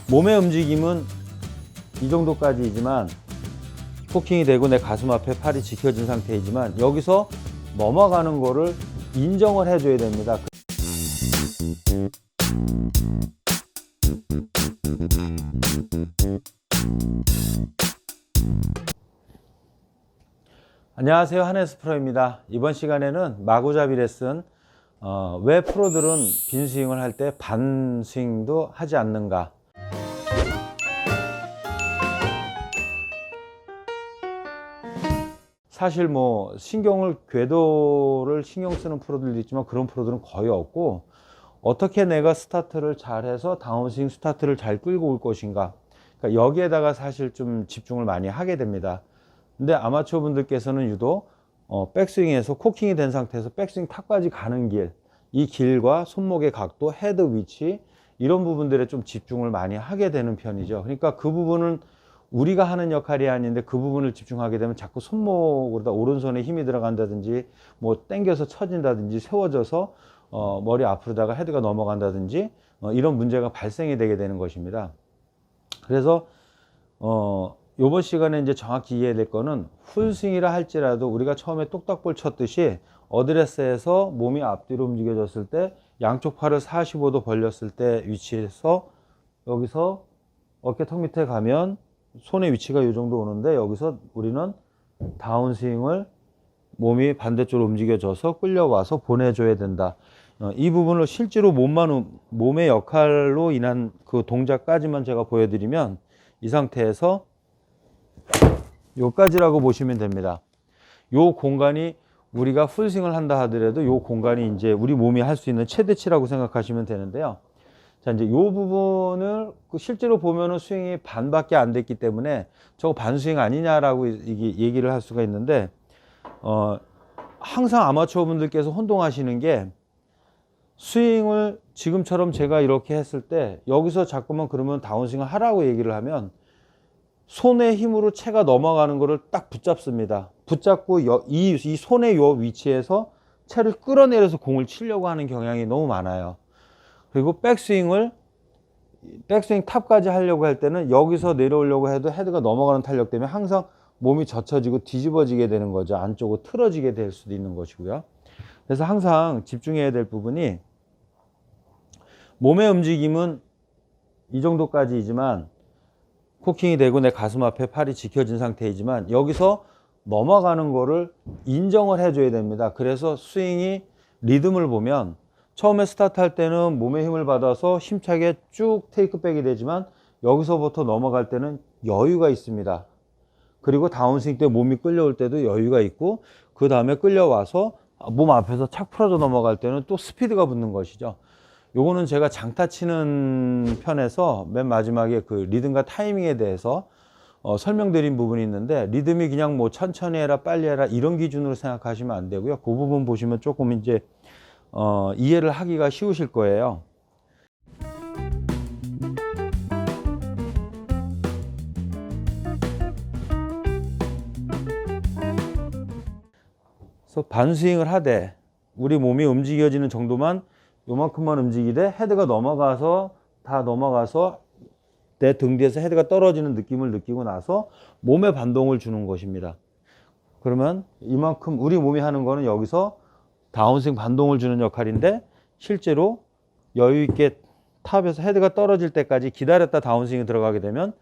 몸의 움직임은 이 정도까지이지만 코킹이 되고 내 가슴 앞에 팔이 지켜진 상태이지만 여기서 넘어가는 거를 인정을 해줘야 됩니다. 안녕하세요, 한혜스 프로입니다. 이번 시간에는 마구잡이 레슨, 왜 프로들은 빈스윙을 할 때 반스윙도 하지 않는가. 사실 궤도를 신경 쓰는 프로들도 있지만 그런 프로들은 거의 없고, 어떻게 내가 스타트를 잘해서 다운스윙 스타트를 잘 끌고 올 것인가, 그러니까 여기에다가 사실 좀 집중을 많이 하게 됩니다. 근데 아마추어 분들께서는 유독 백스윙에서 코킹이 된 상태에서 백스윙 탑까지 가는 길, 이 길과 손목의 각도, 헤드 위치, 이런 부분들에 좀 집중을 많이 하게 되는 편이죠. 그러니까 그 부분은 우리가 하는 역할이 아닌데 그 부분을 집중하게 되면 자꾸 손목으로다 오른손에 힘이 들어간다든지 당겨서 처진다든지 세워져서 머리 앞으로다가 헤드가 넘어간다든지 이런 문제가 발생이 되게 되는 것입니다. 그래서 요번 시간에 이제 정확히 이해해야 될 거는, 풀스윙이라 할지라도 우리가 처음에 똑딱볼 쳤듯이 어드레스에서 몸이 앞뒤로 움직여졌을 때 양쪽 팔을 45도 벌렸을 때 위치에서 여기서 어깨턱 밑에 가면 손의 위치가 이 정도 오는데, 여기서 우리는 다운스윙을 몸이 반대쪽으로 움직여져서 끌려와서 보내줘야 된다. 이 부분을 실제로 몸의 역할로 인한 그 동작까지만 제가 보여드리면 이 상태에서 요까지라고 보시면 됩니다. 요 공간이 우리가 풀스윙을 한다 하더라도 요 공간이 이제 우리 몸이 할 수 있는 최대치라고 생각하시면 되는데요. 자, 이제 요 부분을 실제로 보면은 스윙이 반밖에 안 됐기 때문에 저거 반스윙 아니냐라고 얘기를 할 수가 있는데, 항상 아마추어 분들께서 혼동하시는 게, 스윙을 지금처럼 제가 이렇게 했을 때 여기서 자꾸만 그러면 다운스윙을 하라고 얘기를 하면 손의 힘으로 채가 넘어가는 거를 딱 붙잡습니다. 붙잡고 이 손의 요 위치에서 채를 끌어내려서 공을 치려고 하는 경향이 너무 많아요. 그리고 백스윙 탑까지 하려고 할 때는 여기서 내려오려고 해도 헤드가 넘어가는 탄력 때문에 항상 몸이 젖혀지고 뒤집어지게 되는 거죠. 안쪽으로 틀어지게 될 수도 있는 것이고요. 그래서 항상 집중해야 될 부분이, 몸의 움직임은 이 정도까지이지만 코킹이 되고 내 가슴 앞에 팔이 지켜진 상태이지만 여기서 넘어가는 거를 인정을 해줘야 됩니다. 그래서 스윙이 리듬을 보면 처음에 스타트 할 때는 몸에 힘을 받아서 힘차게 쭉 테이크백이 되지만 여기서부터 넘어갈 때는 여유가 있습니다. 그리고 다운스윙 때 몸이 끌려올 때도 여유가 있고, 그 다음에 끌려와서 몸 앞에서 착 풀어져 넘어갈 때는 또 스피드가 붙는 것이죠. 요거는 제가 장타 치는 편에서 맨 마지막에 그 리듬과 타이밍에 대해서 설명드린 부분이 있는데, 리듬이 그냥 천천히 해라 빨리 해라 이런 기준으로 생각하시면 안 되고요. 그 부분 보시면 조금 이제 이해를 하기가 쉬우실 거예요. 그래서 반스윙을 하되 우리 몸이 움직여지는 정도만, 요만큼만 움직이되 헤드가 다 넘어가서 내 등 뒤에서 헤드가 떨어지는 느낌을 느끼고 나서 몸에 반동을 주는 것입니다. 그러면 이만큼 우리 몸이 하는 거는 여기서 다운스윙 반동을 주는 역할인데, 실제로 여유 있게 탑에서 헤드가 떨어질 때까지 기다렸다 다운스윙이 들어가게 되면,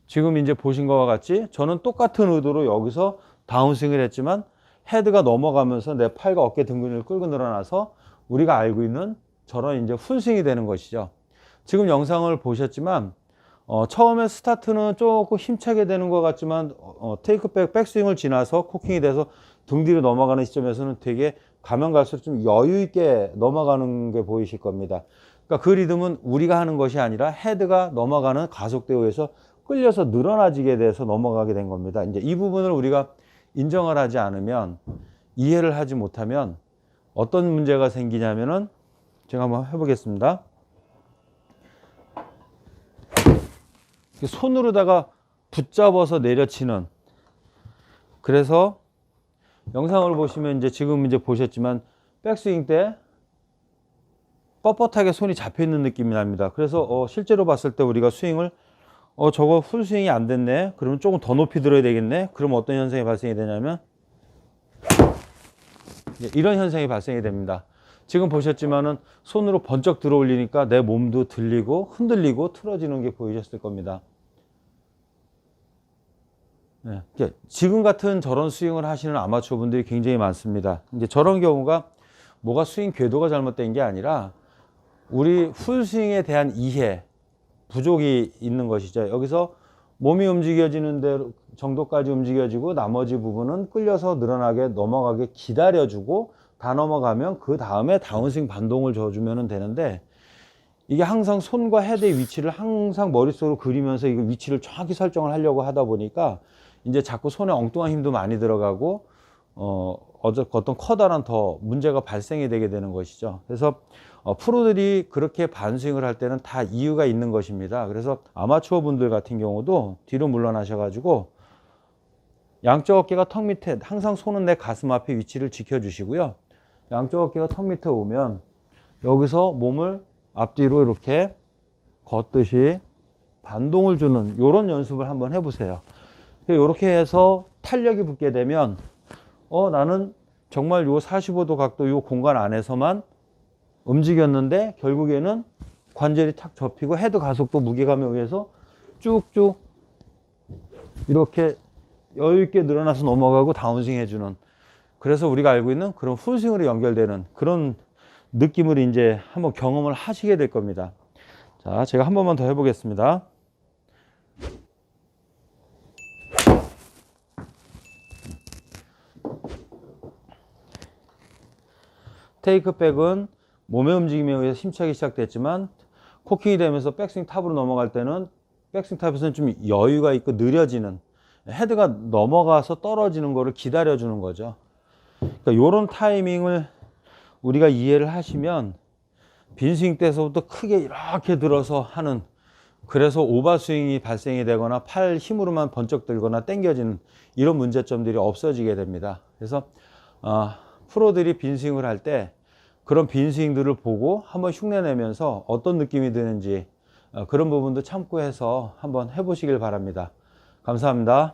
지금 이제 보신 것과 같이 저는 똑같은 의도로 여기서 다운스윙을 했지만 헤드가 넘어가면서 내 팔과 어깨 등 근육을 끌고 늘어나서 우리가 알고 있는 저런 이제 풀스윙이 되는 것이죠. 지금 영상을 보셨지만 처음에 스타트는 조금 힘차게 되는 것 같지만 백스윙을 지나서 코킹이 돼서 등 뒤로 넘어가는 시점에서는 되게 가면 갈수록 좀 여유 있게 넘어가는 게 보이실 겁니다. 그러니까 그 리듬은 우리가 하는 것이 아니라 헤드가 넘어가는 가속도에 의해서 끌려서 늘어나지게 돼서 넘어가게 된 겁니다. 이제 이 부분을 우리가 인정을 하지 않으면, 이해를 하지 못하면 어떤 문제가 생기냐면은, 제가 한번 해보겠습니다. 손으로다가 붙잡아서 내려치는, 그래서 영상을 보시면 이제 지금 이제 보셨지만 백스윙 때 뻣뻣하게 손이 잡혀 있는 느낌이 납니다. 그래서 실제로 봤을 때 우리가 스윙을 저거 풀 스윙이 안 됐네. 그러면 조금 더 높이 들어야 되겠네. 그럼 어떤 현상이 발생이 되냐면 이런 현상이 발생이 됩니다. 지금 보셨지만은 손으로 번쩍 들어 올리니까 내 몸도 들리고 흔들리고 틀어지는 게 보이셨을 겁니다. 네. 지금 같은 저런 스윙을 하시는 아마추어 분들이 굉장히 많습니다. 이제 저런 경우가 뭐가 스윙 궤도가 잘못된 게 아니라 우리 풀스윙에 대한 이해 부족이 있는 것이죠. 여기서 몸이 움직여지는 대로 정도까지 움직여지고 나머지 부분은 끌려서 늘어나게 넘어가게 기다려주고 다 넘어가면 그 다음에 다운스윙 반동을 줘주면 되는데, 이게 항상 손과 헤드의 위치를 항상 머릿속으로 그리면서 이거 위치를 정확히 설정을 하려고 하다 보니까 이제 자꾸 손에 엉뚱한 힘도 많이 들어가고 어떤 커다란 더 문제가 발생이 되게 되는 것이죠. 그래서 프로들이 그렇게 반스윙을 할 때는 다 이유가 있는 것입니다. 그래서 아마추어 분들 같은 경우도 뒤로 물러나셔 가지고 양쪽 어깨가 턱 밑에, 항상 손은 내 가슴 앞에 위치를 지켜 주시고요. 양쪽 어깨가 턱 밑에 오면 여기서 몸을 앞뒤로 이렇게 걷듯이 반동을 주는 이런 연습을 한번 해보세요. 이렇게 해서 탄력이 붙게 되면 나는 정말 요 45도 각도 요 공간 안에서만 움직였는데 결국에는 관절이 탁 접히고 헤드 가속도 무게감에 의해서 쭉쭉 이렇게 여유있게 늘어나서 넘어가고 다운스윙 해주는, 그래서 우리가 알고 있는 그런 풀스윙으로 연결되는 그런 느낌을 이제 한번 경험을 하시게 될 겁니다. 자, 제가 한 번만 더 해보겠습니다. 테이크백은 몸의 움직임에 의해 심차게 시작됐지만 코킹이 되면서 백스윙 탑으로 넘어갈 때는 백스윙 탑에서는 좀 여유가 있고 느려지는, 헤드가 넘어가서 떨어지는 거를 기다려주는 거죠. 그러니까 이런 타이밍을 우리가 이해를 하시면 빈스윙 때서부터 크게 이렇게 들어서 하는, 그래서 오버스윙이 발생이 되거나 팔 힘으로만 번쩍 들거나 당겨지는 이런 문제점들이 없어지게 됩니다. 그래서 프로들이 빈스윙을 할 때 그런 빈스윙들을 보고 한번 흉내내면서 어떤 느낌이 드는지 그런 부분도 참고해서 한번 해보시길 바랍니다. 감사합니다.